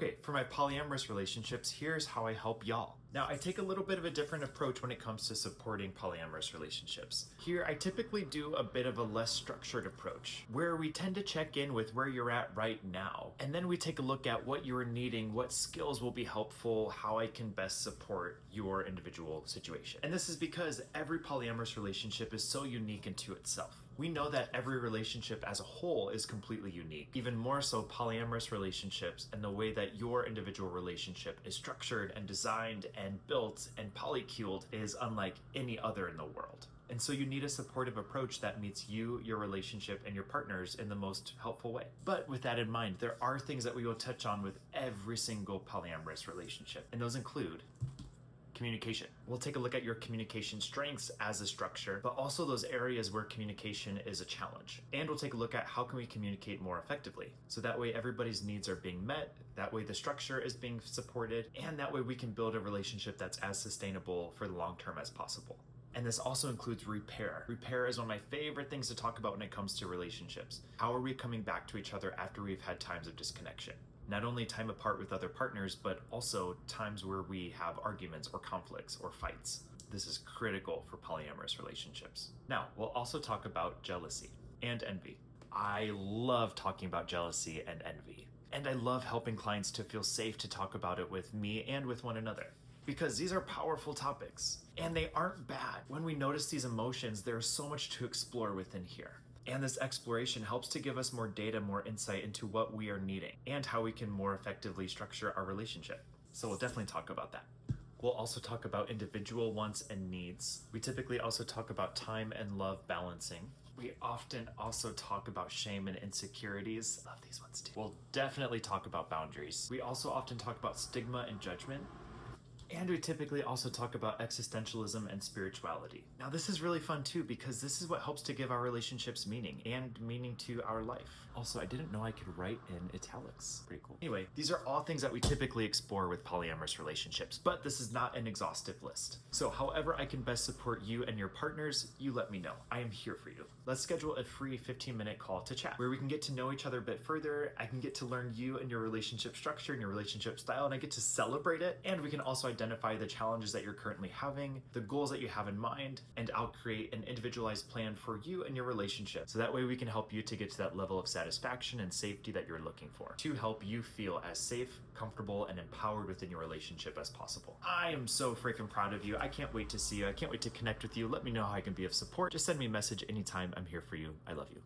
Okay, for my polyamorous relationships, here's how I help y'all. Now, I take a little bit of a different approach when it comes to supporting polyamorous relationships. Here, I typically do a bit of a less structured approach, where we tend to check in with where you're at right now, and then we take a look at what you're needing, what skills will be helpful, how I can best support your individual situation. And this is because every polyamorous relationship is so unique into itself. We know that every relationship as a whole is completely unique, even more so polyamorous relationships and the way that your individual relationship is structured and designed and built and polyculed is unlike any other in the world. And so you need a supportive approach that meets you, your relationship, and your partners in the most helpful way. But with that in mind, there are things that we will touch on with every single polyamorous relationship, and those include communication. We'll take a look at your communication strengths as a structure, but also those areas where communication is a challenge. And we'll take a look at how can we communicate more effectively. So that way everybody's needs are being met, that way the structure is being supported, and that way we can build a relationship that's as sustainable for the long term as possible. And this also includes repair. Repair is one of my favorite things to talk about when it comes to relationships. How are we coming back to each other after we've had times of disconnection? Not only time apart with other partners, but also times where we have arguments or conflicts or fights. This is critical for polyamorous relationships. Now, we'll also talk about jealousy and envy. I love talking about jealousy and envy. And I love helping clients to feel safe to talk about it with me and with one another. Because these are powerful topics, and they aren't bad. When we notice these emotions, there's so much to explore within here. And this exploration helps to give us more data, more insight into what we are needing and how we can more effectively structure our relationship. So we'll definitely talk about that. We'll also talk about individual wants and needs. We typically also talk about time and love balancing. We often also talk about shame and insecurities. Love these ones too. We'll definitely talk about boundaries. We also often talk about stigma and judgment. And we typically also talk about existentialism and spirituality. Now this is really fun too because this is what helps to give our relationships meaning and meaning to our life. Also, I didn't know I could write in italics. Pretty cool. Anyway, these are all things that we typically explore with polyamorous relationships, but this is not an exhaustive list. So however I can best support you and your partners, you let me know. I am here for you. Let's schedule a free 15-minute call to chat where we can get to know each other a bit further. I can get to learn you and your relationship structure and your relationship style, and I get to celebrate it. And we can also identify the challenges that you're currently having, the goals that you have in mind, and I'll create an individualized plan for you and your relationship. So that way we can help you to get to that level of satisfaction and safety that you're looking for to help you feel as safe, comfortable, and empowered within your relationship as possible. I am so freaking proud of you. I can't wait to see you. I can't wait to connect with you. Let me know how I can be of support. Just send me a message anytime. I'm here for you. I love you.